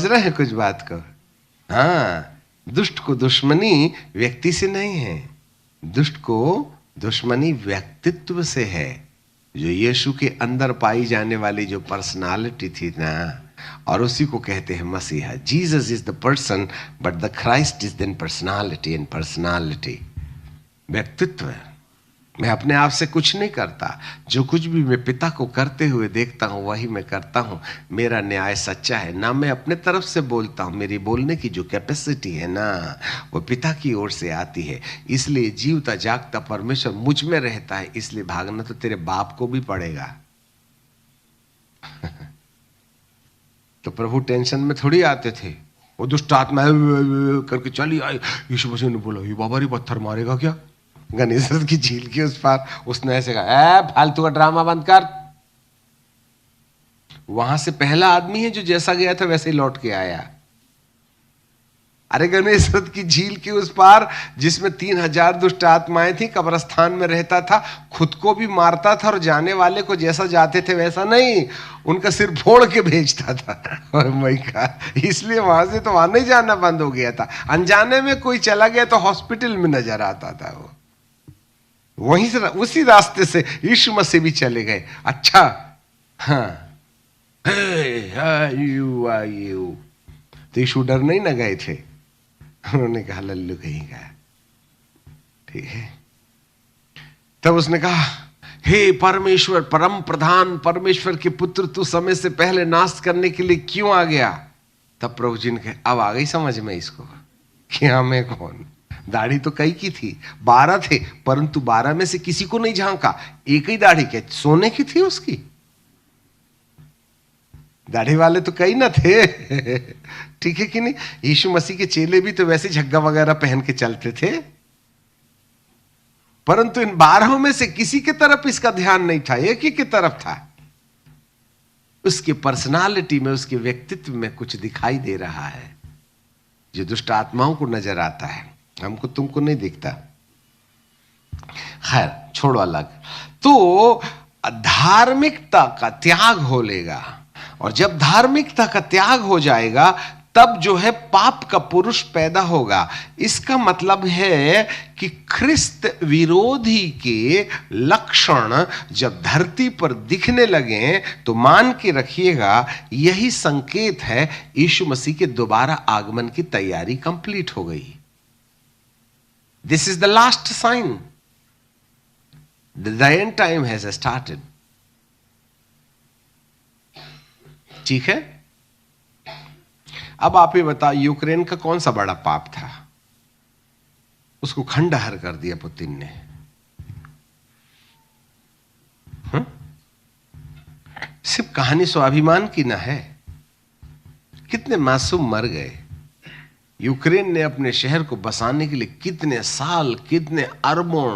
रहे हैं कुछ बात को? हाँ, दुष्ट को दुश्मनी व्यक्ति से नहीं है, दुष्ट को दुश्मनी व्यक्तित्व से है। जो यीशु के अंदर पाई जाने वाली जो पर्सनालिटी थी ना, और उसी को कहते हैं मसीहा। Jesus is the person but the Christ is then personality, and personality व्यक्तित्व। मैं अपने आप से कुछ नहीं करता, जो कुछ भी मैं पिता को करते हुए देखता हूं वही मैं करता हूं। मेरा न्याय सच्चा है ना, मैं अपने तरफ से बोलता हूं। मेरी बोलने की जो कैपेसिटी है ना, वो पिता की ओर से आती है। इसलिए जीवता जागता परमेश्वर मुझ में रहता है, इसलिए भागना तो तेरे बाप को भी पड़ेगा। तो प्रभु टेंशन में थोड़ी आते थे, वो दुष्ट आत्मा करके चली आई। यीशु मसीह ने बोला, ये बाबा रे पत्थर मारेगा क्या? गनेसरत की झील के उस पार उसने ऐसे कहा, फालतू का ड्रामा बंद कर। वहां से पहला आदमी है जो जैसा गया था वैसे ही लौट के आया। अरे गनेसरत की झील के उस पार, जिसमें 3000 दुष्ट आत्माएं थी, कब्रिस्तान में रहता था, खुद को भी मारता था और जाने वाले को जैसा जाते थे वैसा नहीं, उनका सिर फोड़ के भेजता था। और मैं कहा, इसलिए वहां से तो वहां नहीं जाना बंद हो गया था। अनजाने में कोई चला गया तो हॉस्पिटल में नजर आता था। वो वहीं से उसी रास्ते से यीशु मसीह भी चले गए। अच्छा, हाँ, यू तो यीशु डर नहीं ना गए थे। उन्होंने कहा, लल्लू कहीं का, ठीक है। तब उसने कहा, हे परमेश्वर, परम प्रधान परमेश्वर के पुत्र, तू समय से पहले नाश करने के लिए क्यों आ गया? तब प्रभु जी ने कहा, अब आ गई समझ में इसको कि हाँ मैं कौन। दाढ़ी तो कई की थी, 12 थे, परंतु 12 में से किसी को नहीं झांका। एक ही दाढ़ी के सोने की थी उसकी। दाढ़ी वाले तो कई ना थे। ठीक है कि नहीं? यीशु मसीह के चेले भी तो वैसे झग्गा वगैरह पहन के चलते थे, परंतु इन 12 में से किसी की तरफ इसका ध्यान नहीं था, एक ही की तरफ था। उसकी पर्सनालिटी में, उसके व्यक्तित्व में कुछ दिखाई दे रहा है जो दुष्ट आत्माओं को नजर आता है, हमको तुमको नहीं दिखता। खैर छोड़ो अलग। तो धार्मिकता का त्याग हो लेगा, और जब धार्मिकता का त्याग हो जाएगा तब जो है पाप का पुरुष पैदा होगा। इसका मतलब है कि ख्रिस्त विरोधी के लक्षण जब धरती पर दिखने लगे तो मान के रखिएगा, यही संकेत है यीशु मसीह के दोबारा आगमन की तैयारी कंप्लीट हो गई। This is the last sign. The end time has started. ठीक है? अब आप ही बताओ, यूक्रेन का कौन सा बड़ा पाप था? उसको खंडहर कर दिया पुतिन ने। सिर्फ कहानी स्वाभिमान की ना है, कितने मासूम मर गए। यूक्रेन ने अपने शहर को बसाने के लिए कितने साल, कितने अरबों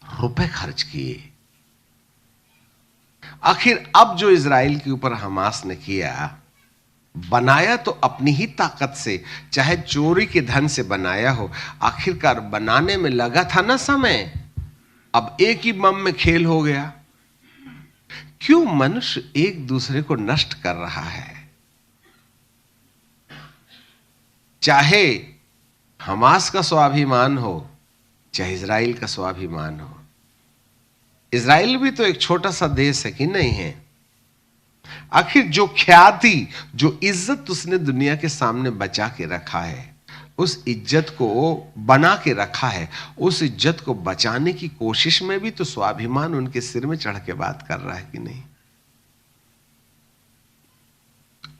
रुपए खर्च किए। आखिर अब जो इजराइल के ऊपर हमास ने किया, बनाया तो अपनी ही ताकत से, चाहे चोरी के धन से बनाया हो, आखिरकार बनाने में लगा था ना समय। अब एक ही बम में खेल हो गया। क्यों मनुष्य एक दूसरे को नष्ट कर रहा है? चाहे हमास का स्वाभिमान हो, चाहे इजराइल का स्वाभिमान हो। इजराइल भी तो एक छोटा सा देश है कि नहीं है? आखिर जो ख्याति, जो इज्जत उसने दुनिया के सामने बचा के रखा है, उस इज्जत को बना के रखा है, उस इज्जत को बचाने की कोशिश में भी तो स्वाभिमान उनके सिर में चढ़ के बात कर रहा है कि नहीं?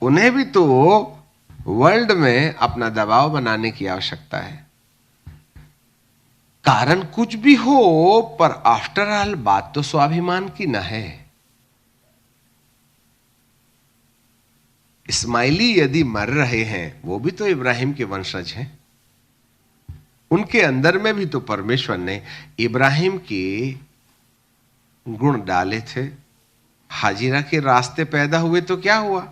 उन्हें भी तो वर्ल्ड में अपना दबाव बनाने की आवश्यकता है। कारण कुछ भी हो, पर आफ्टर ऑल बात तो स्वाभिमान की न है। इस्माइली यदि मर रहे हैं, वो भी तो इब्राहिम के वंशज हैं। उनके अंदर में भी तो परमेश्वर ने इब्राहिम के गुण डाले थे। हाजिरा के रास्ते पैदा हुए तो क्या हुआ?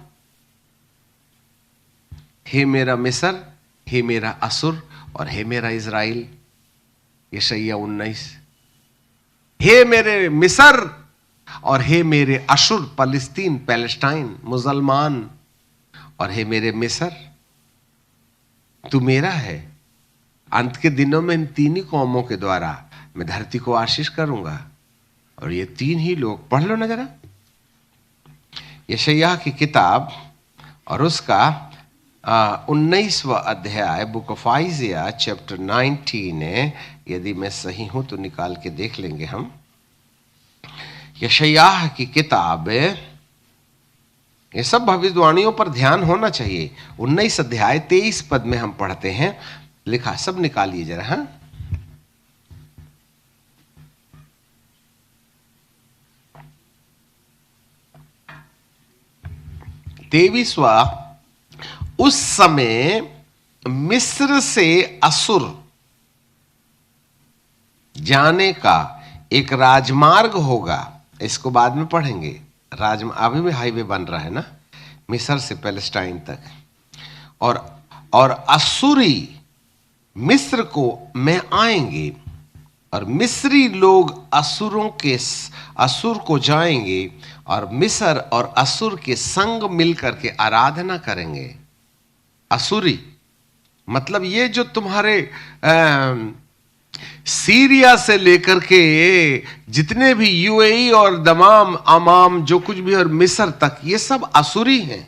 हे मेरा मिस्र, हे मेरा असुर, और हे मेरा इजराइल। यशायाह 19। हे मेरे मिस्र और हे मेरे अशुर, फलस्तीन, पैलेस्टाइन, मुसलमान, और हे मेरे मिस्र, तू मेरा है। अंत के दिनों में इन तीन ही कौमों के द्वारा मैं धरती को आशीष करूंगा। और ये तीन ही लोग, पढ़ लो ना जरा, यशायाह की किताब और उसका 19वां अध्याय, बुक ऑफ आइजिया चैप्टर 19 है। यदि मैं सही हूं तो निकाल के देख लेंगे हम। यशायाह की किताब, ये सब भविष्यवाणियों पर ध्यान होना चाहिए। 19 अध्याय 23 पद में हम पढ़ते हैं, लिखा, सब निकालिए जरा। हाँ, तेईसवा, उस समय मिस्र से असुर जाने का एक राजमार्ग होगा। इसको बाद में पढ़ेंगे। अभी भी हाईवे बन रहा है ना, मिस्र से पैलेस्टाइन तक। और असुरी मिस्र को में आएंगे और मिस्री लोग असुर को जाएंगे और मिस्र और असुर के संग मिलकर के आराधना करेंगे। असुरी मतलब ये जो तुम्हारे सीरिया से लेकर के जितने भी यूएई और दमाम अमाम जो कुछ भी और मिस्र तक, ये सब असुरी हैं।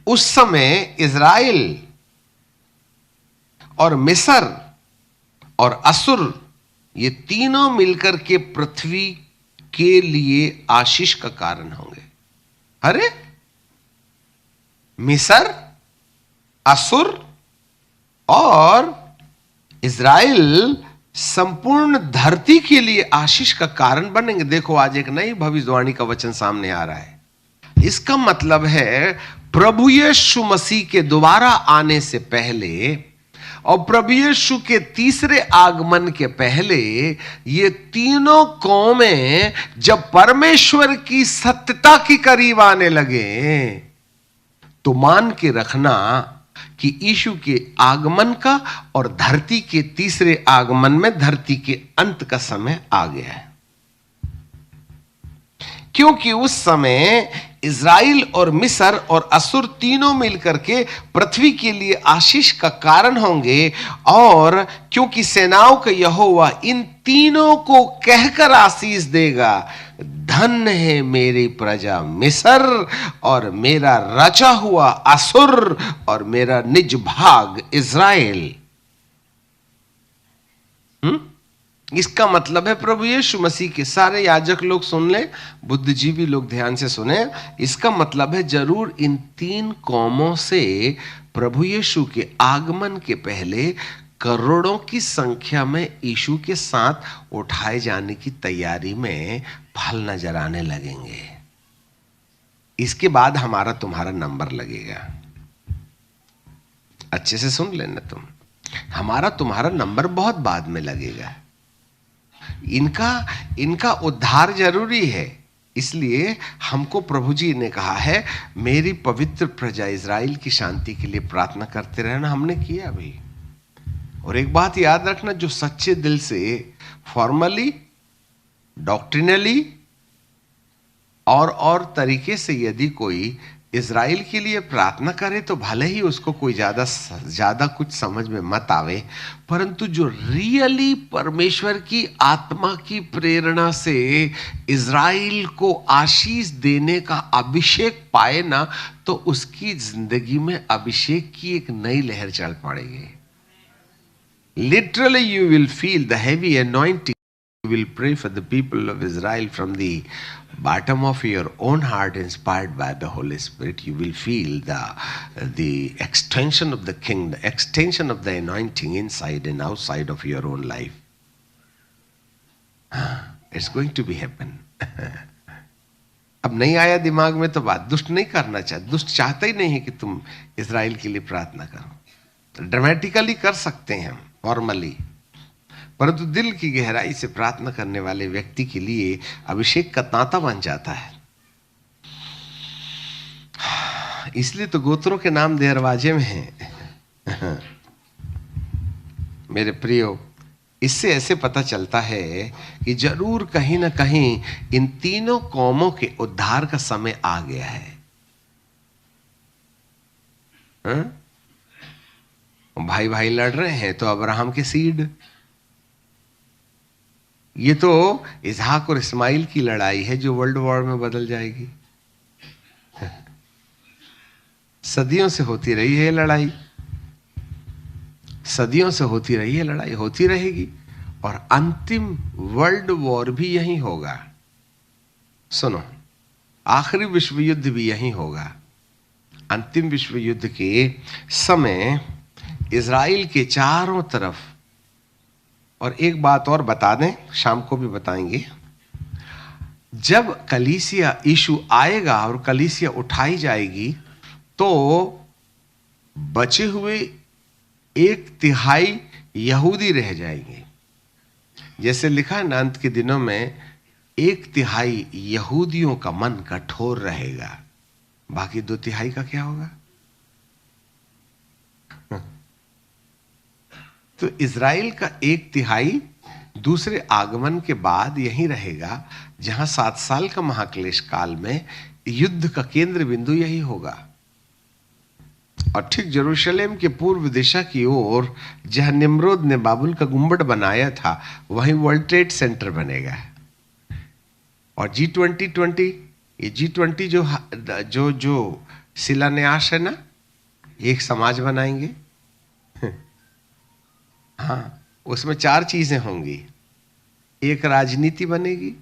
उस समय इज़राइल और मिस्र और असुर, ये तीनों मिलकर के पृथ्वी के लिए आशीष का कारण होंगे। अरे, मिस्र, असुर और इज़राइल संपूर्ण धरती के लिए आशीष का कारण बनेंगे। देखो, आज एक नई भविष्यवाणी का वचन सामने आ रहा है। इसका मतलब है प्रभु यीशु मसीह के दोबारा आने से पहले और प्रभु यीशु के तीसरे आगमन के पहले ये तीनों कौमें जब परमेश्वर की सत्यता के करीब आने लगे, तो मान के रखना कि यीशु के आगमन का और धरती के तीसरे आगमन में धरती के अंत का समय आ गया है। क्योंकि उस समय इज़राइल और मिस्र और असुर तीनों मिलकर के पृथ्वी के लिए आशीष का कारण होंगे। और क्योंकि सेनाओं का यहोवा इन तीनों को कहकर आशीष देगा, धन्य है मेरी प्रजा मिस्र और मेरा रचा हुआ असुर और मेरा निज भाग इज़राइल। इसका मतलब है, प्रभु यीशु मसीह के सारे याजक लोग सुन ले, बुद्धिजीवी लोग ध्यान से सुने, इसका मतलब है जरूर इन तीन कौमों से प्रभु यीशु के आगमन के पहले करोड़ों की संख्या में यीशु के साथ उठाए जाने की तैयारी में फल नजर आने लगेंगे। इसके बाद हमारा तुम्हारा नंबर लगेगा। अच्छे से सुन लेना तुम, हमारा तुम्हारा नंबर बहुत बाद में लगेगा। इनका उद्धार जरूरी है। इसलिए हमको प्रभु जी ने कहा है, मेरी पवित्र प्रजा इज़राइल की शांति के लिए प्रार्थना करते रहना। हमने किया अभी। और एक बात याद रखना, जो सच्चे दिल से फॉर्मली, डॉक्ट्रिनली और तरीके से यदि कोई इज़राइल के लिए प्रार्थना करे, तो भले ही उसको कोई ज्यादा कुछ समझ में मत आवे, परंतु जो रियली परमेश्वर की आत्मा की प्रेरणा से इज़राइल को आशीष देने का अभिषेक पाए ना, तो उसकी जिंदगी में अभिषेक की एक नई लहर चल पड़ेगी। Literally you will feel the heavy anointing. You will pray for the people of Israel from the bottom of your own heart, inspired by the Holy Spirit. You will feel the extension of the kingdom, the extension of the anointing inside and outside of your own life. It's going to be happen. अब नहीं आया दिमाग में तो बात, दुष्ट नहीं करना चाहते, दुष्ट चाहता ही नहीं है कि तुम इज़राइल के लिए प्रार्थना करो। ड्रामेटिकली कर सकते हैं हम, फॉर्मली, परंतु दिल की गहराई से प्रार्थना करने वाले व्यक्ति के लिए अभिषेक का तांता बन जाता है। इसलिए तो गोत्रों के नाम दरवाजे में हैं। मेरे प्रियो, इससे ऐसे पता चलता है कि जरूर कहीं ना कहीं इन तीनों कौमों के उद्धार का समय आ गया है। हाँ? भाई भाई लड़ रहे हैं तो अब्राहम के सीड। ये तो इसहाक और इस्माइल की लड़ाई है जो वर्ल्ड वॉर में बदल जाएगी। सदियों से होती रही है लड़ाई, सदियों से होती रही है लड़ाई, होती रहेगी, और अंतिम वर्ल्ड वॉर भी यही होगा। सुनो, आखिरी विश्व युद्ध भी यही होगा। अंतिम विश्व युद्ध के समय इज़राइल के चारों तरफ, और एक बात और बता दें, शाम को भी बताएंगे, जब कलीसिया यीशु आएगा और कलीसिया उठाई जाएगी तो बचे हुए 1/3 यहूदी रह जाएंगे। जैसे लिखा है ना, अंत के दिनों में 1/3 यहूदियों का मन कठोर रहेगा, बाकी 2/3 का क्या होगा? तो इज़राइल का 1/3 दूसरे आगमन के बाद यहीं रहेगा, जहां 7 साल का महाक्लेश काल में युद्ध का केंद्र बिंदु यही होगा। और ठीक यरूशलेम के पूर्व दिशा की ओर जहां निम्रोद ने बाबुल का गुंबद बनाया था, वहीं वर्ल्ड ट्रेड सेंटर बनेगा। और G20 ये G20 जो शिलान्यास है ना, एक समाज बनाएंगे। हाँ, उसमें 4 चीजें होंगी। एक राजनीति बनेगी,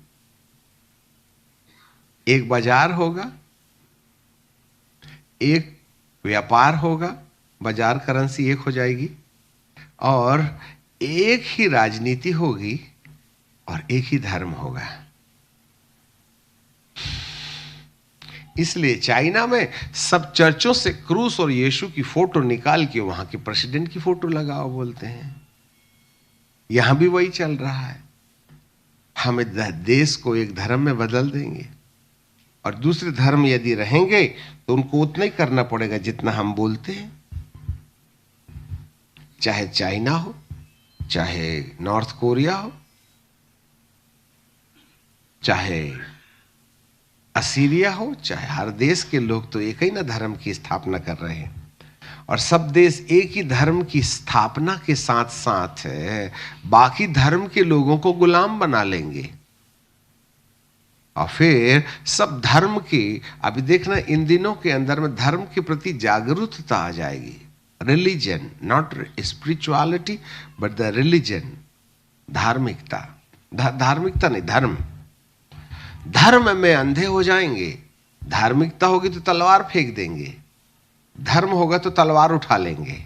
एक बाजार होगा, एक व्यापार होगा, बाजार करेंसी एक हो जाएगी, और एक ही राजनीति होगी और एक ही धर्म होगा। इसलिए चाइना में सब चर्चों से क्रूस और यीशु की फोटो निकाल के वहां के प्रेसिडेंट की फोटो लगाओ बोलते हैं। यहां भी वही चल रहा है। हम देश को एक धर्म में बदल देंगे, और दूसरे धर्म यदि रहेंगे तो उनको उतना ही करना पड़ेगा जितना हम बोलते हैं। चाहे चाइना हो, चाहे नॉर्थ कोरिया हो, चाहे असीरिया हो, चाहे हर देश के लोग तो एक ही ना धर्म की स्थापना कर रहे हैं। और सब देश एक ही धर्म की स्थापना के साथ साथ बाकी धर्म के लोगों को गुलाम बना लेंगे, और फिर सब धर्म की, अभी देखना इन दिनों के अंदर में धर्म के प्रति जागरूकता आ जाएगी। Religion, not spirituality but the religion, धार्मिकता, धार्मिकता नहीं, धर्म। धर्म में अंधे हो जाएंगे। धार्मिकता होगी तो तलवार फेंक देंगे, धर्म होगा तो तलवार उठा लेंगे।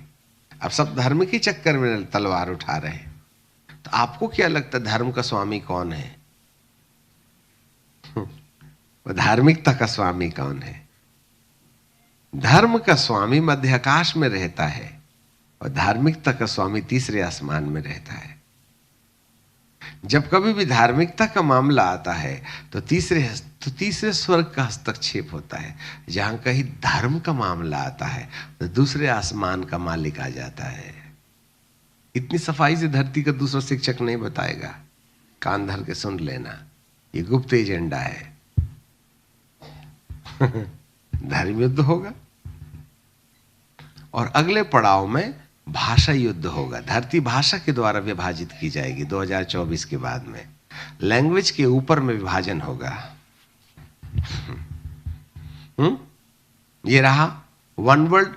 अब सब धर्म के चक्कर में तलवार उठा रहे हैं। तो आपको क्या लगता है धर्म का स्वामी कौन है? धार्मिकता का स्वामी कौन है? धर्म का स्वामी मध्य आकाश में रहता है, और धार्मिकता का स्वामी तीसरे आसमान में रहता है। जब कभी भी धार्मिकता का मामला आता है तो तीसरे स्वर्ग का हस्तक्षेप होता है। जहां कहीं धर्म का मामला आता है तो दूसरे आसमान का मालिक आ जाता है। इतनी सफाई से धरती का दूसरा शिक्षक नहीं बताएगा, कान धर के सुन लेना, ये गुप्त एजेंडा है। धर्म युद्ध होगा, और अगले पड़ाव में भाषा युद्ध होगा। धरती भाषा के द्वारा विभाजित की जाएगी 2024 के बाद में। लैंग्वेज के ऊपर में विभाजन होगा। ये रहा वन वर्ल्ड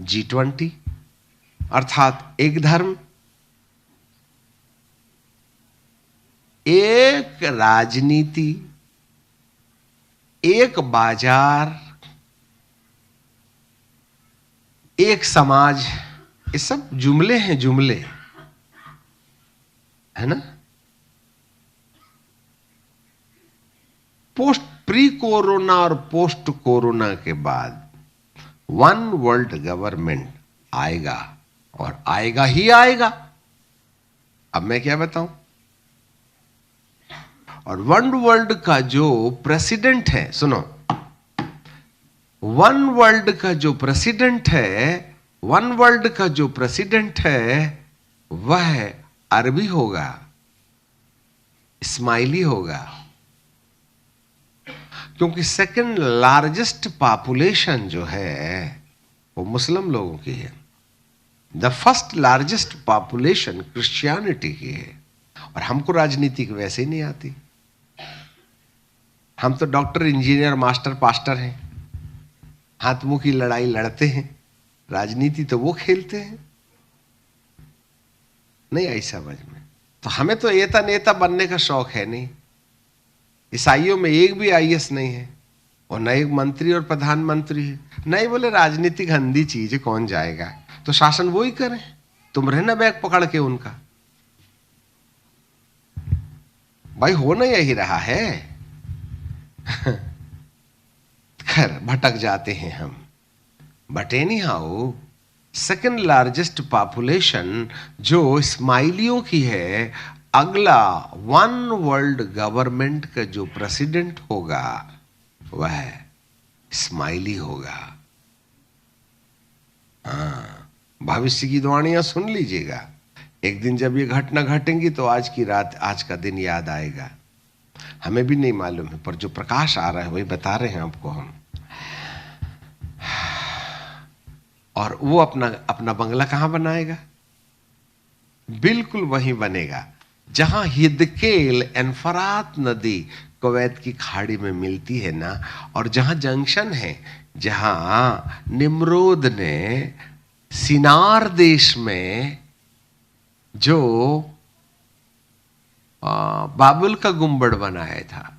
G20, अर्थात एक धर्म, एक राजनीति, एक बाजार, एक समाज। ये सब जुमले हैं, जुमले है ना। प्री कोरोना और पोस्ट कोरोना के बाद वन वर्ल्ड गवर्नमेंट आएगा, और आएगा ही आएगा। अब मैं क्या बताऊं? और वन वर्ल्ड का जो प्रेसिडेंट है, सुनो, वन वर्ल्ड का जो प्रेसिडेंट है, वन वर्ल्ड का जो प्रेसिडेंट है वह अरबी होगा, इस्माइली होगा। क्योंकि सेकंड लार्जेस्ट पॉपुलेशन जो है वो मुस्लिम लोगों की है। The first largest population Christianity की है। और हमको राजनीति की वैसे ही नहीं आती। हम तो डॉक्टर, इंजीनियर, मास्टर, पास्टर हैं, हाथ मुंह की लड़ाई लड़ते हैं। राजनीति तो वो खेलते हैं, नहीं आई समझ में। तो हमें तो एता नेता बनने का शौक है नहीं। ईसाइयों में एक भी आईएएस नहीं है, और न एक मंत्री और प्रधानमंत्री है। नहीं बोले राजनीति गंदी चीज है, कौन जाएगा, तो शासन वो ही करे, तुम रहना बैग पकड़ के उनका। भाई होना यही रहा है। खैर भटक जाते हैं हम। But any how second largest population जो स्माइलियों की है, अगला वन वर्ल्ड गवर्नमेंट का जो प्रेसिडेंट होगा वह स्माइली होगा। हाँ, भविष्य की वाणियां सुन लीजिएगा। एक दिन जब ये घटना घटेंगी तो आज की रात, आज का दिन याद आएगा। हमें भी नहीं मालूम है, पर जो प्रकाश आ रहा है वही बता रहे हैं आपको हम। और वो अपना अपना बंगला कहां बनाएगा? बिल्कुल वहीं बनेगा जहां हिदकेल एंड फरात नदी कुवैत की खाड़ी में मिलती है ना, और जहां जंक्शन है, जहां निम्रोद ने सिनार देश में जो बाबुल का गुंबद बनाया था,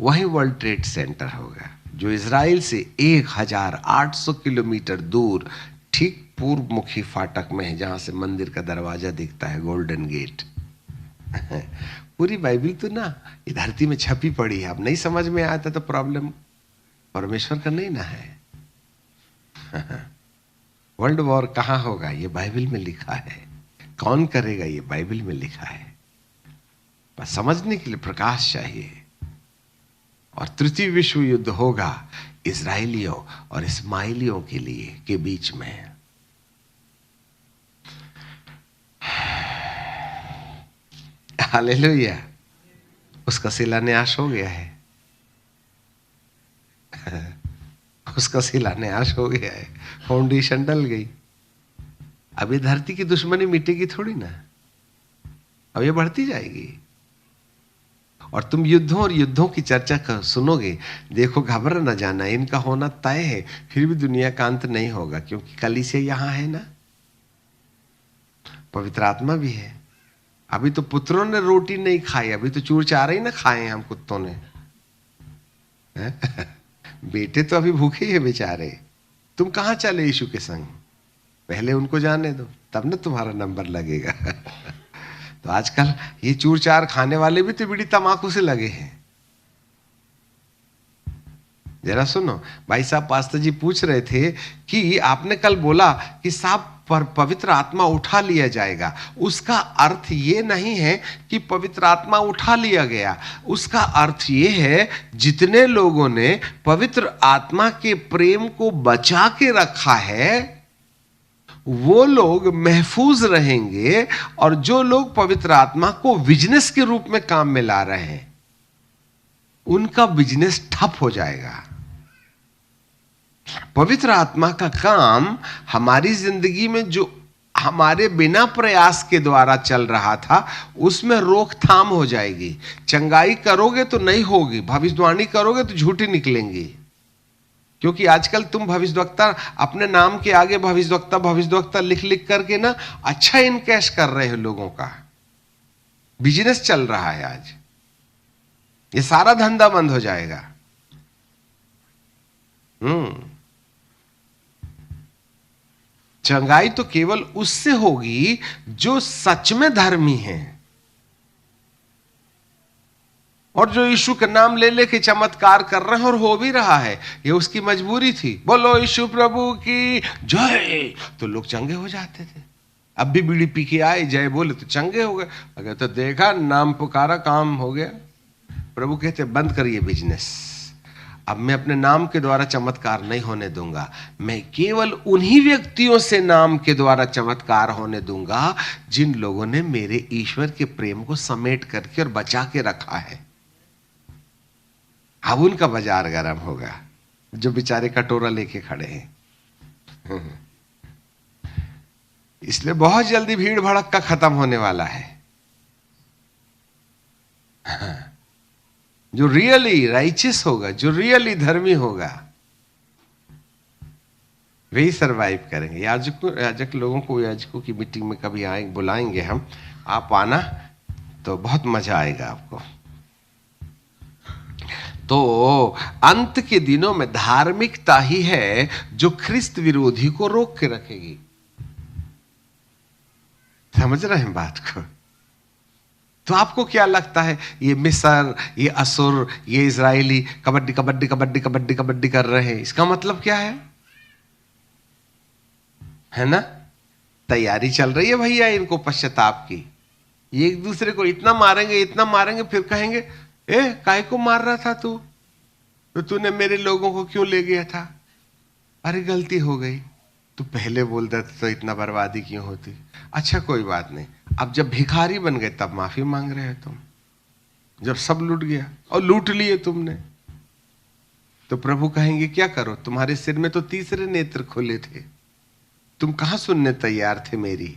वही वर्ल्ड ट्रेड सेंटर होगा, जो इजराइल से 1800 किलोमीटर दूर ठीक पूर्व मुखी फाटक में है, जहां से मंदिर का दरवाजा दिखता है, गोल्डन गेट। पूरी बाइबल तो ना ये धरती में छपी पड़ी है। अब नहीं समझ में आता तो प्रॉब्लम परमेश्वर का नहीं ना है। वर्ल्ड वॉर कहां होगा ये बाइबल में लिखा है, कौन करेगा ये बाइबल में लिखा है। बस समझने के लिए प्रकाश चाहिए। और तृतीय विश्व युद्ध होगा इजराइलियों और इस्माइलियों के लिए के बीच में। हालेलुया, उसका शिलान्यास हो गया है। उसका शिलान्यास हो गया है, फाउंडेशन डल गई। अब ये धरती की दुश्मनी मिटेगी थोड़ी ना, अब ये बढ़ती जाएगी। और तुम युद्धों और युद्धों की चर्चा सुनोगे, देखो घबरा ना जाना, इनका होना तय है। फिर भी दुनिया का अंत नहीं होगा, क्योंकि कलीसिया यहां है ना, पवित्र आत्मा भी है। अभी तो पुत्रों ने रोटी नहीं खाई, अभी तो चूर चारे ही ना खाए हम कुत्तों ने। बेटे तो अभी भूखे ही है बेचारे। तुम कहां चले यीशु के संग? पहले उनको जाने दो, तब ना तुम्हारा नंबर लगेगा। तो आजकल ये चूर चार खाने वाले भी तो बीड़ी तमाकू से लगे हैं। जरा सुनो, भाई साहब पास्टर जी पूछ रहे थे कि आपने कल बोला कि साहब पर पवित्र आत्मा उठा लिया जाएगा। उसका अर्थ ये नहीं है कि पवित्र आत्मा उठा लिया गया। उसका अर्थ ये है, जितने लोगों ने पवित्र आत्मा के प्रेम को बचा के रखा है वो लोग महफूज रहेंगे, और जो लोग पवित्र आत्मा को बिजनेस के रूप में काम में ला रहे हैं उनका बिजनेस ठप हो जाएगा। पवित्र आत्मा का काम हमारी जिंदगी में जो हमारे बिना प्रयास के द्वारा चल रहा था उसमें रोकथाम हो जाएगी। चंगाई करोगे तो नहीं होगी, भविष्यवाणी करोगे तो झूठी निकलेंगी। क्योंकि आजकल तुम भविष्यवक्ता, अपने नाम के आगे भविष्यवक्ता भविष्यवक्ता लिख लिख करके ना अच्छा इनकैश कर रहे हो। लोगों का बिजनेस चल रहा है आज, ये सारा धंधा बंद हो जाएगा। चंगाई तो केवल उससे होगी जो सच में धर्मी है, और जो यीशु का नाम ले लेके चमत्कार कर रहे हैं, और हो भी रहा है। ये उसकी मजबूरी थी। बोलो यीशु प्रभु की जय, तो लोग चंगे हो जाते थे। अब भी बीड़ी पी के आए, जय बोले तो चंगे हो गए। अगर तो देखा, नाम पुकारा, काम हो गया। प्रभु कहते बंद करिए बिजनेस। अब मैं अपने नाम के द्वारा चमत्कार नहीं होने दूंगा। मैं केवल उन्हीं व्यक्तियों से नाम के द्वारा चमत्कार होने दूंगा जिन लोगों ने मेरे ईश्वर के प्रेम को समेट करके और बचा के रखा है। अब उनका बाजार गर्म होगा, जो बेचारे कटोरा लेके खड़े हैं। इसलिए बहुत जल्दी भीड़ भड़क खत्म होने वाला है। जो रियली राइचियस होगा, जो रियली धर्मी होगा, वही सरवाइव करेंगे। याजक लोगों को याजकों की मीटिंग में कभी बुलाएंगे हम, आप आना, तो बहुत मजा आएगा आपको। तो अंत के दिनों में धार्मिकता ही है जो ख्रिस्त विरोधी को रोक के रखेगी। समझ रहे हैं बात को? तो आपको क्या लगता है, ये मिस्र, ये असुर, ये इजरायली कबड्डी कबड्डी कबड्डी कबड्डी कबड्डी कर रहे हैं, इसका मतलब क्या है ना? तैयारी चल रही है भैया इनको पश्चाताप की। ये एक दूसरे को इतना मारेंगे, फिर कहेंगे काहे को मार रहा था तू, तो तूने मेरे लोगों को क्यों ले गया था? अरे गलती हो गई, तू पहले बोल देता तो इतना बर्बादी क्यों होती। अच्छा कोई बात नहीं, अब जब भिखारी बन गए तब माफी मांग रहे हो तुम। जब सब लूट गया और लूट लिए तुमने, तो प्रभु कहेंगे क्या करो, तुम्हारे सिर में तो तीसरे नेत्र खुले थे, तुम कहां सुनने तैयार थे मेरी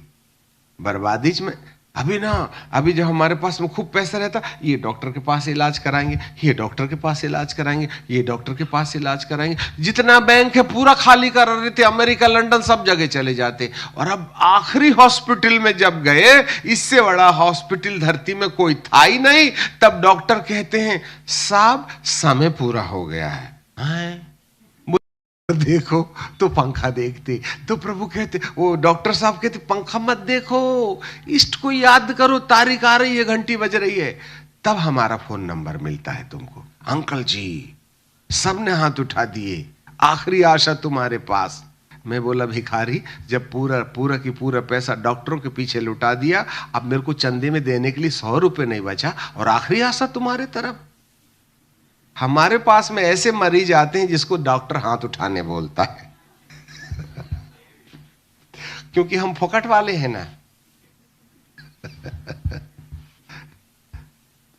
बर्बादी में। अभी जब हमारे पास में खूब पैसा रहता, ये डॉक्टर के पास इलाज कराएंगे, ये डॉक्टर के पास इलाज कराएंगे, ये डॉक्टर के पास इलाज कराएंगे, जितना बैंक है पूरा खाली कर रहे थे, अमेरिका लंदन सब जगह चले जाते। और अब आखिरी हॉस्पिटल में जब गए, इससे बड़ा हॉस्पिटल धरती में कोई था ही नहीं, तब डॉक्टर कहते हैं साहब समय पूरा हो गया है। देखो तो पंखा देखते, तो प्रभु कहते, वो डॉक्टर साहब कहते पंखा मत देखो, इष्ट को याद करो, तारीख आ रही है, घंटी बज रही है। तब हमारा फोन नंबर मिलता है तुमको, अंकल जी सबने हाथ उठा दिए, आखिरी आशा तुम्हारे पास। मैं बोला भिखारी, जब पूरा पैसा डॉक्टरों के पीछे लुटा दिया, अब मेरे को चंदे में देने के लिए 100 रुपए नहीं बचा, और आखिरी आशा तुम्हारे तरफ। हमारे पास में ऐसे मरीज आते हैं जिसको डॉक्टर हाथ उठाने बोलता है क्योंकि हम फोकट वाले हैं ना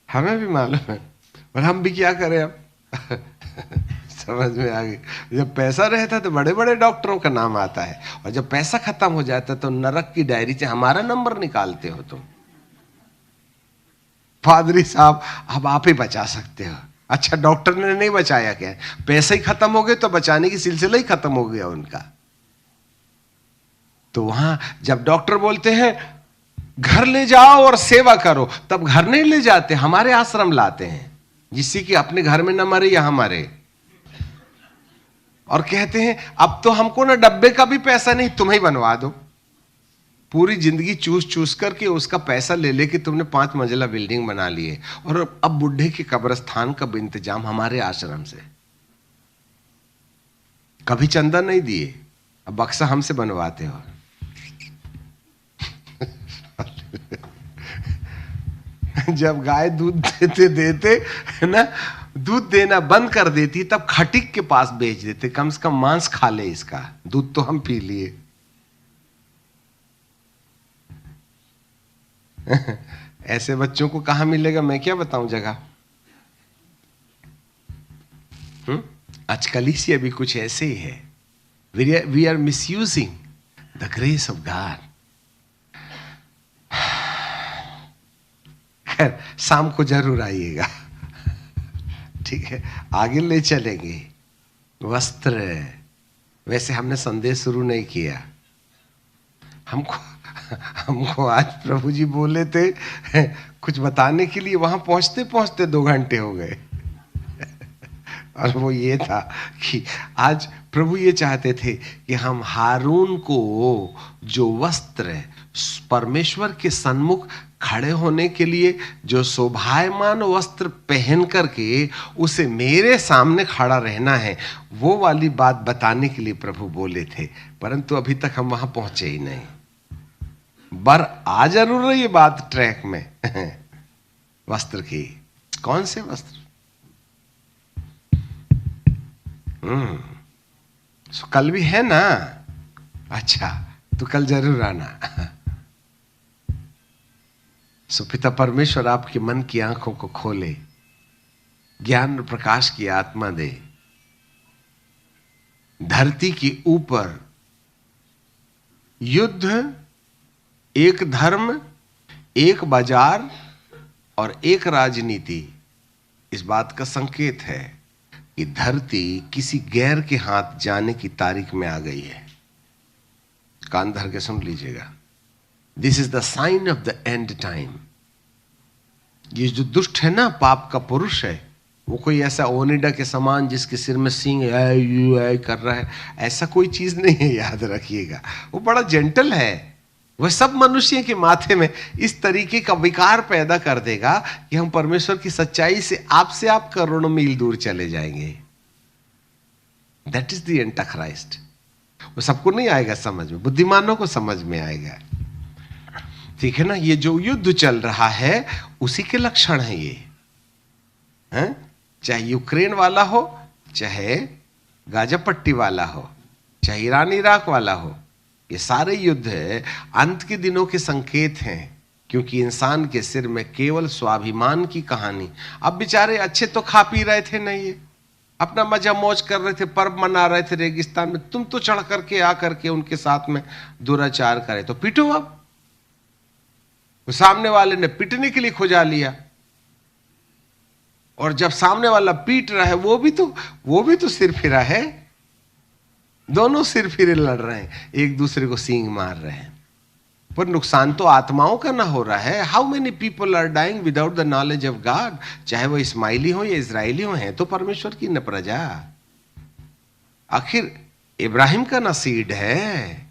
हमें भी मालूम है, और हम भी क्या करें अब समझ में आ गई। जब पैसा रहता है तो बड़े बड़े डॉक्टरों का नाम आता है, और जब पैसा खत्म हो जाता है तो नरक की डायरी से हमारा नंबर निकालते हो तुम। पादरी साहब अब आप ही बचा सकते हो। अच्छा डॉक्टर ने नहीं बचाया क्या? पैसे ही खत्म हो गए तो बचाने की सिलसिला ही खत्म हो गया उनका। तो वहां जब डॉक्टर बोलते हैं घर ले जाओ और सेवा करो, तब घर नहीं ले जाते, हमारे आश्रम लाते हैं, जिससे कि अपने घर में न मरे या हमारे। और कहते हैं अब तो हमको ना डब्बे का भी पैसा नहीं, तुम ही बनवा दो। पूरी जिंदगी चूस चूस करके उसका पैसा ले लेके तुमने 5 मंजिला बिल्डिंग बना लिए, और अब बुढ़े के कब्रिस्तान का इंतजाम हमारे आश्रम से। कभी चंदा नहीं दिए, अब बक्सा हमसे बनवाते हो। जब गाय दूध देते है ना, दूध देना बंद कर देती, तब खटिक के पास बेच देते, कम से कम मांस खा ले इसका, दूध तो हम पी लिए। ऐसे बच्चों को कहां मिलेगा, मैं क्या बताऊं जगह। आज कलीसिया भी कुछ ऐसे ही है। We are misusing the grace of God. खैर शाम को जरूर आइएगा, ठीक है, आगे ले चलेंगे। वस्त्र, वैसे हमने संदेश शुरू नहीं किया, हमको आज प्रभु जी बोले थे कुछ बताने के लिए, वहां पहुंचते पहुंचते 2 घंटे हो गए। और वो ये था कि आज प्रभु ये चाहते थे कि हम हारून को जो वस्त्र परमेश्वर के सन्मुख खड़े होने के लिए जो शोभायमान वस्त्र पहन करके उसे मेरे सामने खड़ा रहना है, वो वाली बात बताने के लिए प्रभु बोले थे, परंतु अभी तक हम वहां पहुंचे ही नहीं। बर आ जरूर रही है बात ट्रैक में वस्त्र की। कौन से वस्त्र? कल भी है ना? अच्छा तो कल जरूर आना। सो पिता परमेश्वर आपके मन की आंखों को खोले, ज्ञान और प्रकाश की आत्मा दे, धरती के ऊपर युद्ध, एक धर्म, एक बाजार और एक राजनीति इस बात का संकेत है कि धरती किसी गैर के हाथ जाने की तारीख में आ गई है। कान धर के सुन लीजिएगा। This is the sign of the end time. ये जो दुष्ट है ना, पाप का पुरुष है, वो कोई ऐसा ओनिडा के समान जिसके सिर में सींग कर रहा है, ऐसा कोई चीज नहीं है, याद रखिएगा। वो बड़ा जेंटल है। वह सब मनुष्य के माथे में इस तरीके का विकार पैदा कर देगा कि हम परमेश्वर की सच्चाई से आप करोड़ों मील दूर चले जाएंगे। That is the antichrist. वो सबको नहीं आएगा समझ में, बुद्धिमानों को समझ में आएगा। ठीक है ना। ये जो युद्ध चल रहा है उसी के लक्षण है ये, हैं? चाहे यूक्रेन वाला हो, चाहे गाजा पट्टी वाला हो, चाहे ईरान इराक वाला हो, ये सारे युद्ध अंत के दिनों के संकेत हैं। क्योंकि इंसान के सिर में केवल स्वाभिमान की कहानी। अब बेचारे अच्छे तो खा पी रहे थे, नहीं ये अपना मजा मौज कर रहे थे, पर्व मना रहे थे रेगिस्तान में, तुम तो चढ़ करके आ करके उनके साथ में दुराचार करे तो पीटो। अब सामने वाले ने पीटने के लिए खुजा लिया, और जब सामने वाला पीट रहा है वो भी तो सिर फिरा है। दोनों सिर फिरे लड़ रहे हैं, एक दूसरे को सींग मार रहे हैं, पर नुकसान तो आत्माओं का ना हो रहा है। How many people are dying without the knowledge of God. चाहे वो इस्माइली हो या इजराइली हो, हैं तो परमेश्वर की न प्रजा। आखिर इब्राहिम का नसीब है,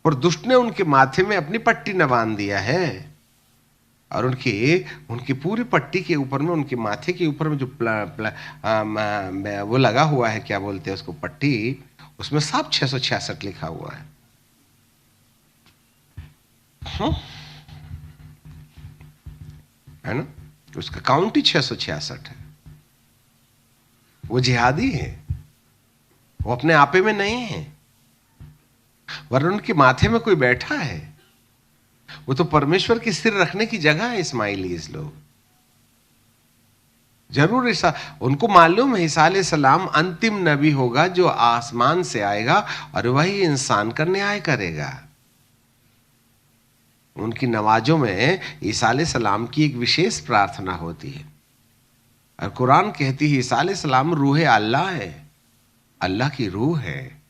और दुष्ट ने उनके माथे में अपनी पट्टी न बांध दिया है, और उनकी पूरी पट्टी के ऊपर में, उनके माथे के ऊपर में जो वो लगा हुआ है, क्या बोलते हैं उसको, पट्टी, उसमें सब 666 लिखा हुआ है। है ना। उसका काउंट ही 666 है। वो जिहादी है, वो अपने आपे में नहीं है, वरन उनके माथे में कोई बैठा है। वो तो परमेश्वर की सिर रखने की जगह है इस्माइलीस लोग। जरूर ईसा, उनको मालूम है ईसा अलैहिस्सलाम अंतिम नबी होगा जो आसमान से आएगा और वही इंसान का न्याय करेगा। उनकी नमाजों में ईसा अलैहिस्सलाम की एक विशेष प्रार्थना होती है, और कुरान कहती है ईसा अलैहिस्सलाम रूह अल्लाह है, अल्लाह की रूह है,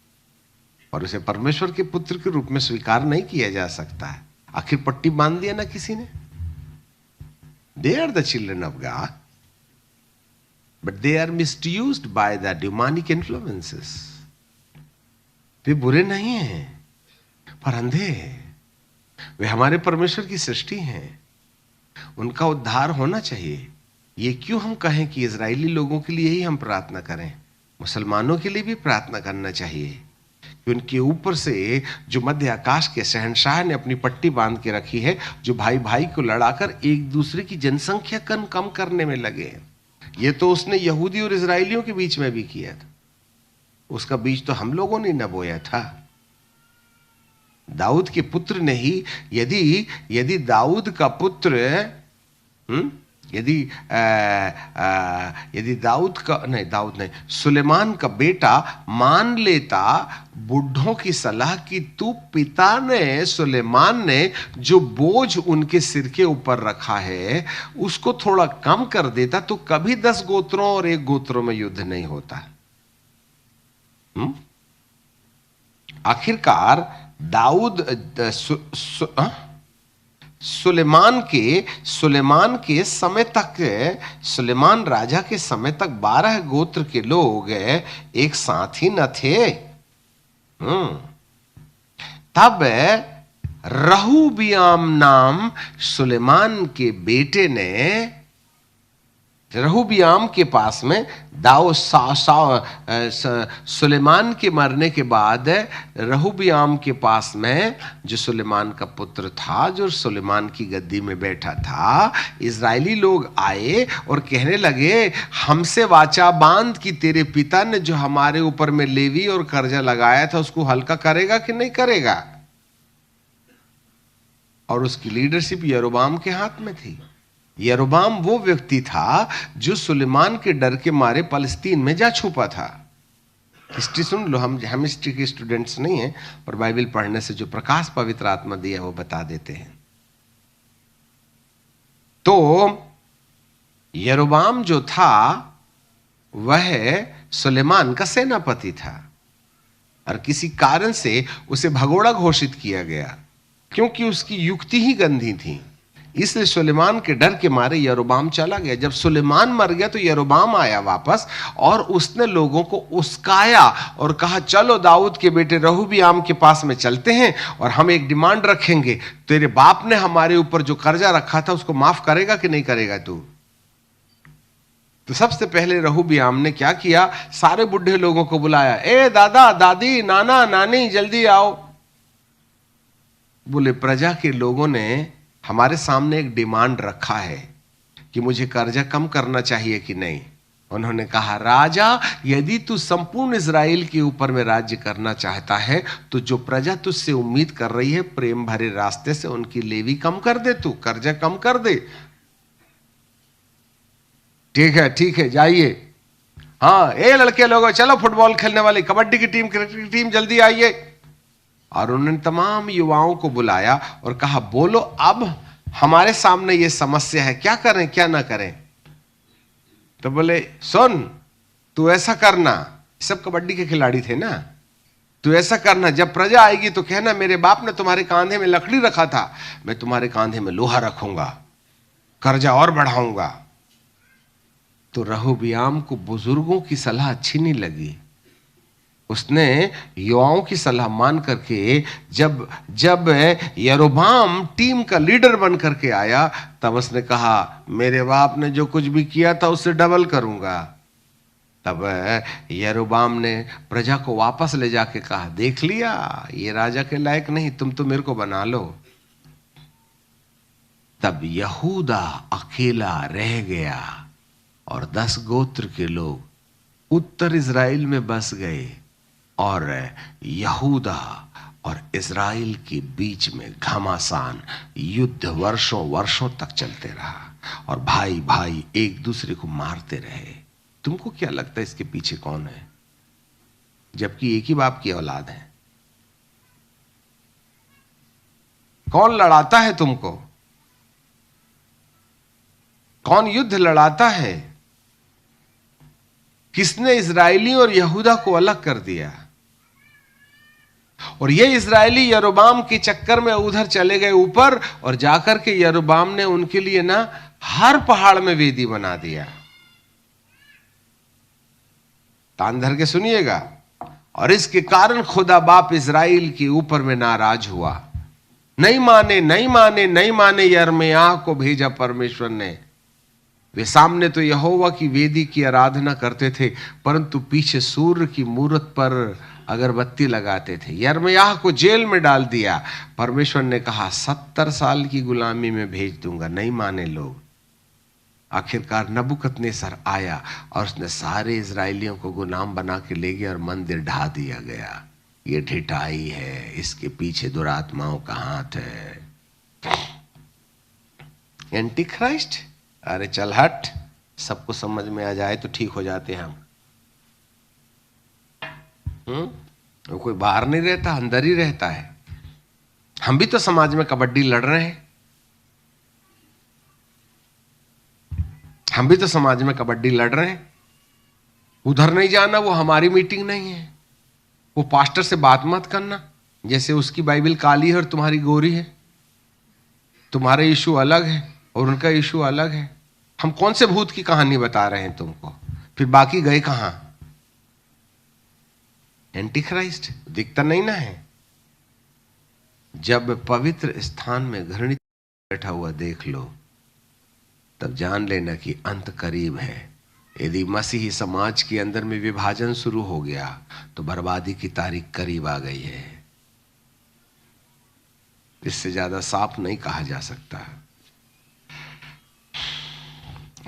और उसे परमेश्वर के पुत्र के रूप में स्वीकार नहीं किया जा सकता है। आखिर पट्टी बांध दिया ना किसी ने। They are the children of God, but they are misused by the demonic influences. वे बुरे नहीं हैं, पर अंधे हैं। वे हमारे परमेश्वर की सृष्टि हैं, उनका उद्धार होना चाहिए। ये क्यों हम कहें कि इजरायली लोगों के लिए ही हम प्रार्थना करें, मुसलमानों के लिए भी प्रार्थना करना चाहिए कि उनके ऊपर से जो मध्य आकाश के शहंशाह ने अपनी पट्टी बांध के रखी है, जो भाई भाई को लड़ाकर एक दूसरे की जनसंख्या कम करने में लगे। ये तो उसने यहूदी और इजराइलियों के बीच में भी किया था। उसका बीज तो हम लोगों ने न बोया था। दाऊद के पुत्र ने ही, यदि दाऊद का पुत्र यदि दाऊद नहीं, सुलेमान का बेटा मान लेता बुढ़ों की सलाह की, तू पिता ने, सुलेमान ने जो बोझ उनके सिर के ऊपर रखा है उसको थोड़ा कम कर देता, तो कभी 10 गोत्रों और 1 गोत्रों में युद्ध नहीं होता। आखिरकार दाऊद सुलेमान के समय तक, सुलेमान राजा के समय तक 12 गोत्र के लोग एक साथ ही न थे। तब रहूबियाम नाम सुलेमान के बेटे ने, रहूबियाम के पास में सुलेमान के मरने के बाद रहूबियाम के पास में जो सुलेमान का पुत्र था, जो सुलेमान की गद्दी में बैठा था, इजरायली लोग आए और कहने लगे, हमसे वाचा बांध कि तेरे पिता ने जो हमारे ऊपर में लेवी और कर्जा लगाया था उसको हल्का करेगा कि नहीं करेगा। और उसकी लीडरशिप यरोबाम के हाथ में थी। यरोबाम वो व्यक्ति था जो सुलेमान के डर के मारे फलस्तीन में जा छुपा था। हिस्ट्री सुन लो, हम हिस्ट्री के स्टूडेंट्स नहीं हैं, पर बाइबल पढ़ने से जो प्रकाश पवित्र आत्मा दिया वो बता देते हैं। तो यरोबाम जो था वह सुलेमान का सेनापति था और किसी कारण से उसे भगोड़ा घोषित किया गया, क्योंकि उसकी युक्ति ही गंदी थी। इसलिए सुलेमान के डर के मारे यरोबाम चला गया। जब सुलेमान मर गया तो यरोबाम आया वापस और उसने लोगों को उस्काया और कहा, चलो दाऊद के बेटे रहूबियाम के पास में चलते हैं और हम एक डिमांड रखेंगे, तेरे बाप ने हमारे ऊपर जो कर्जा रखा था उसको माफ करेगा कि नहीं करेगा तू? तो सबसे पहले रहूबियाम ने क्या किया, सारे बुढ़े लोगों को बुलाया, ए दादा दादी नाना नानी जल्दी आओ। बोले प्रजा के लोगों ने हमारे सामने एक डिमांड रखा है कि मुझे कर्जा कम करना चाहिए कि नहीं। उन्होंने कहा, राजा यदि तू संपूर्ण इजराइल के ऊपर में राज्य करना चाहता है तो जो प्रजा तुझसे उम्मीद कर रही है प्रेम भरे रास्ते से उनकी लेवी कम कर दे, तू कर्जा कम कर दे। ठीक है जाइए। हाँ ए लड़के लोगों, चलो फुटबॉल खेलने वाले, कबड्डी की टीम, क्रिकेट की टीम, जल्दी आइए। और उन्होंने तमाम युवाओं को बुलाया और कहा, बोलो अब हमारे सामने ये समस्या है, क्या करें क्या ना करें? तो बोले, सुन तू ऐसा करना, सब कबड्डी के खिलाड़ी थे ना, तू ऐसा करना, जब प्रजा आएगी तो कहना मेरे बाप ने तुम्हारे कांधे में लकड़ी रखा था, मैं तुम्हारे कांधे में लोहा रखूंगा, कर्जा और बढ़ाऊंगा। तो रहूबियाम को बुजुर्गों की सलाह अच्छी नहीं लगी। उसने युवाओं की सलाह मान करके जब यरोबाम टीम का लीडर बन करके आया तब उसने कहा, मेरे बाप ने जो कुछ भी किया था उससे डबल करूंगा। तब यरोबाम ने प्रजा को वापस ले जाके कहा, देख लिया ये राजा के लायक नहीं, तुम तो मेरे को बना लो। तब यहूदा अकेला रह गया और 10 गोत्र के लोग उत्तर इजराइल में बस गए और यहूदा और इजराइल के बीच में घमासान युद्ध वर्षों वर्षों तक चलते रहा और भाई भाई एक दूसरे को मारते रहे। तुमको क्या लगता है इसके पीछे कौन है, जबकि एक ही बाप की औलाद है? कौन लड़ाता है तुमको? कौन युद्ध लड़ाता है? किसने इजराइली और यहूदा को अलग कर दिया? और ये इजराइली यरोबाम के चक्कर में उधर चले गए ऊपर और जाकर के यरोबाम ने उनके लिए ना हर पहाड़ में वेदी बना दिया। कान धर के सुनिएगा। और इसके कारण खुदा बाप इजराइल के ऊपर में नाराज हुआ। नहीं माने यिर्मयाह को भेजा परमेश्वर ने। वे सामने तो यहोवा की वेदी की आराधना करते थे, परंतु पीछे सूर्य की मूरत पर अगरबत्ती लगाते थे। यिर्मयाह को जेल में डाल दिया। परमेश्वर ने कहा 70 साल की गुलामी में भेज दूंगा, नहीं माने लोग। आखिरकार नबूकदनेस्सर आया और उसने सारे इजराइलियों को गुलाम बना के ले गया और मंदिर ढा दिया गया। ये ढिठाई है, इसके पीछे दुरात्माओं का हाथ है। एंटी क्राइस्ट, अरे चल हट, सबको समझ में आ जाए तो ठीक हो जाते हैं हम। वो कोई बाहर नहीं रहता, अंदर ही रहता है। हम भी तो समाज में कबड्डी लड़ रहे हैं, हम भी तो समाज में कबड्डी लड़ रहे हैं। उधर नहीं जाना, वो हमारी मीटिंग नहीं है। वो पास्टर से बात मत करना, जैसे उसकी बाइबल काली है और तुम्हारी गोरी है। तुम्हारा यीशु अलग है और उनका यीशु अलग है। हम कौन से भूत की कहानी बता रहे हैं तुमको? फिर बाकी गए कहां? एंटी क्राइस्ट दिखता नहीं ना है। जब पवित्र स्थान में घृणित बैठा हुआ देख लो तब जान लेना कि अंत करीब है। यदि मसीही समाज के अंदर में विभाजन शुरू हो गया तो बर्बादी की तारीख करीब आ गई है। इससे ज्यादा साफ नहीं कहा जा सकता।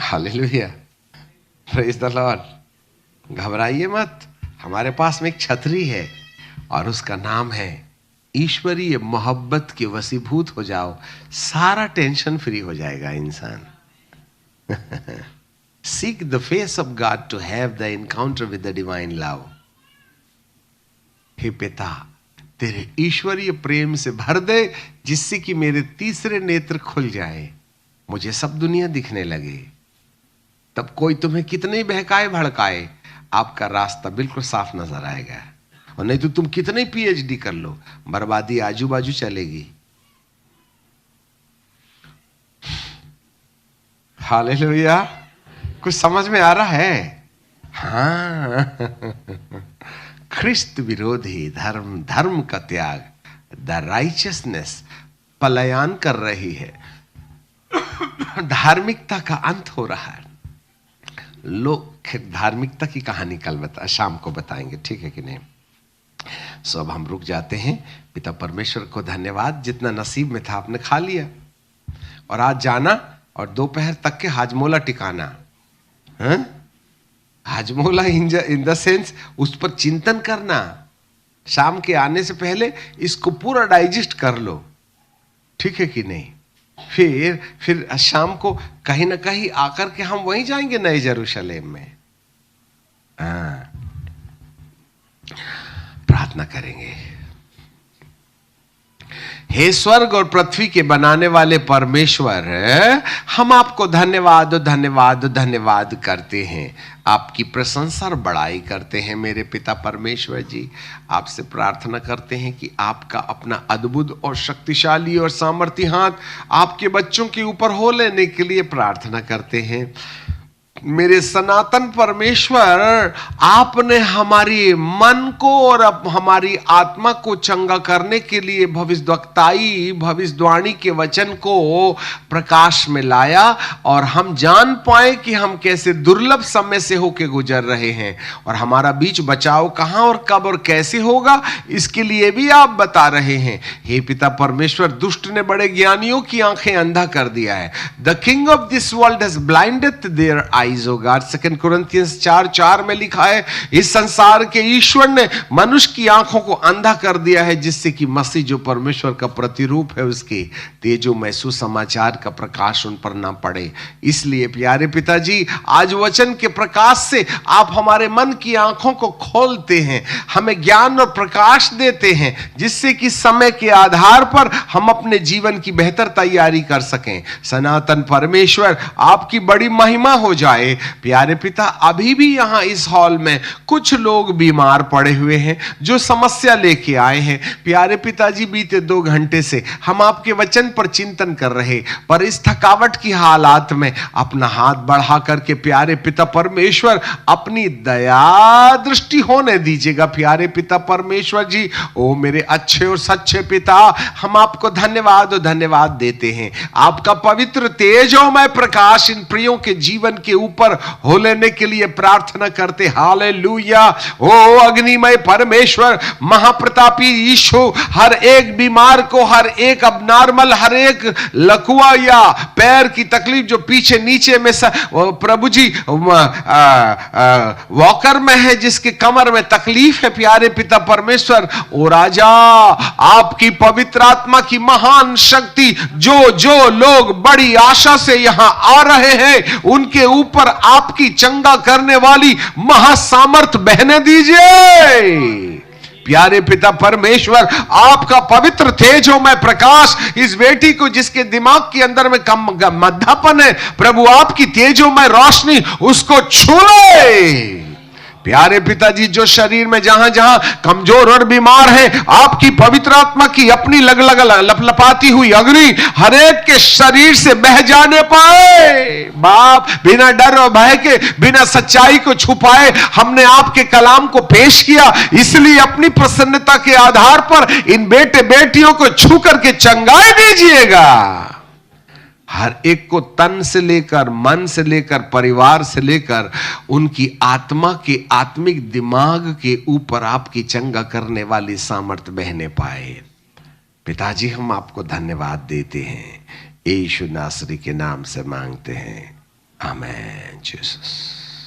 Hallelujah, praise the Lord. घबराइए मत, हमारे पास में एक छतरी है और उसका नाम है ईश्वरीय मोहब्बत के वशीभूत हो जाओ, सारा टेंशन फ्री हो जाएगा इंसान। Seek the face of God to have the encounter with the divine love. हे पिता, तेरे ईश्वरीय प्रेम से भर दे, जिससे कि मेरे तीसरे नेत्र खुल जाए, मुझे सब दुनिया दिखने लगे। तब कोई तुम्हें कितने बहकाए भड़काए, आपका रास्ता बिल्कुल साफ नजर आएगा। और नहीं तो तुम कितने पीएचडी कर लो, बर्बादी आजू बाजू चलेगी। हालेलुया। कुछ समझ में आ रहा है? हाँ। ख्रिस्त विरोधी धर्म, धर्म का त्याग, द राइचियसनेस पलायन कर रही है। धार्मिकता का अंत हो रहा है। लोग धार्मिकता की कहानी कल शाम को बताएंगे, ठीक है कि नहीं? सो अब हम रुक जाते हैं। पिता परमेश्वर को धन्यवाद, जितना नसीब में था आपने खा लिया, और आज जाना और दोपहर तक के हाजमोला टिकाना। हाजमोला इन द सेंस उस पर चिंतन करना। शाम के आने से पहले इसको पूरा डाइजेस्ट कर लो, ठीक है कि नहीं? फिर शाम को कहीं ना कहीं आकर के हम वहीं जाएंगे, नए यरूशलेम में। प्रार्थना करेंगे। हे स्वर्ग और पृथ्वी के बनाने वाले परमेश्वर, हम आपको धन्यवाद धन्यवाद धन्यवाद करते हैं, आपकी प्रशंसा और बड़ाई करते हैं। मेरे पिता परमेश्वर जी, आपसे प्रार्थना करते हैं कि आपका अपना अद्भुत और शक्तिशाली और सामर्थी हाथ आपके बच्चों के ऊपर हो लेने के लिए प्रार्थना करते हैं। मेरे सनातन परमेश्वर, आपने हमारी मन को और हमारी आत्मा को चंगा करने के लिए भविष्यवाणी के वचन को प्रकाश में लाया, और हम जान पाए कि हम कैसे दुर्लभ समय से होके गुजर रहे हैं, और हमारा बीच बचाव कहां और कब और कैसे होगा, इसके लिए भी आप बता रहे हैं। हे पिता परमेश्वर, दुष्ट ने बड़े ज्ञानियों की आंखें अंधा कर दिया है। The king of this world has blinded their eyes. 2 कुरिन्थियंस 4:4 में लिखा है, इस संसार के ईश्वर ने मनुष्य की आंखों को अंधा कर दिया है, जिससे कि मसीह जो परमेश्वर का प्रतिरूप है, उसके तेजोमय सुसमाचार का प्रकाश उन पर ना पड़े। इसलिए प्यारे पिताजी, आज वचन के प्रकाश से आप हमारे मन की आंखों को खोलते हैं, हमें ज्ञान और प्रकाश देते हैं, जिससे कि समय के आधार पर हम अपने जीवन की बेहतर तैयारी कर सकें। सनातन परमेश्वर, आपकी बड़ी महिमा हो जाए। प्यारे पिता, अभी भी यहां इस हॉल में कुछ लोग बीमार पड़े हुए हैं, जो समस्या लेके आए हैं। प्यारे पिताजी, बीते 2 घंटे से हम आपके वचन पर चिंतन कर रहे, पर इस थकावट की हालात में अपना हाथ बढ़ा करके प्यारे पिता परमेश्वर अपनी दया दृष्टि होने दीजिएगा। प्यारे पिता परमेश्वर जी, ओ मेरे अच्छे और सच्चे पिता, हम आपको धन्यवाद और धन्यवाद देते हैं। आपका पवित्र तेजोमय प्रकाश इन प्रियों के जीवन के ऊपर हो लेने के लिए प्रार्थना करते। हालेलुया। ओ अग्निमय परमेश्वर, महाप्रतापी ईशु, हर एक बीमार को, हर एक अबनॉर्मल, हर एक लकवा या पैर की तकलीफ जो पीछे नीचे में प्रभु जी वॉकर में है, जिसके कमर में तकलीफ है, प्यारे पिता परमेश्वर, ओ राजा, आपकी पवित्र आत्मा की महान शक्ति जो लोग बड़ी आशा से यहां आ रहे हैं, उनके ऊपर आपकी चंगा करने वाली महासामर्थ बहने दीजिए। प्यारे पिता परमेश्वर, आपका पवित्र तेजोमय प्रकाश इस बेटी को, जिसके दिमाग के अंदर में कम मद्दापन है, प्रभु आपकी तेजोमय रोशनी उसको छू ले। प्यारे पिताजी, जो शरीर में जहां जहां कमजोर और बीमार है, आपकी पवित्र आत्मा की अपनी लपलपाती हुई अग्नि हर एक के शरीर से बह जाने पाए। बाप, बिना डर और भय के, बिना सच्चाई को छुपाए हमने आपके कलाम को पेश किया, इसलिए अपनी प्रसन्नता के आधार पर इन बेटे बेटियों को छू करके चंगाई दीजिएगा। हर एक को तन से लेकर, मन से लेकर, परिवार से लेकर, उनकी आत्मा के आत्मिक दिमाग के ऊपर आपकी चंगा करने वाली सामर्थ बहने पाए। पिताजी, हम आपको धन्यवाद देते हैं, यीशु नासरी के नाम से मांगते हैं, आमीन। जीसस।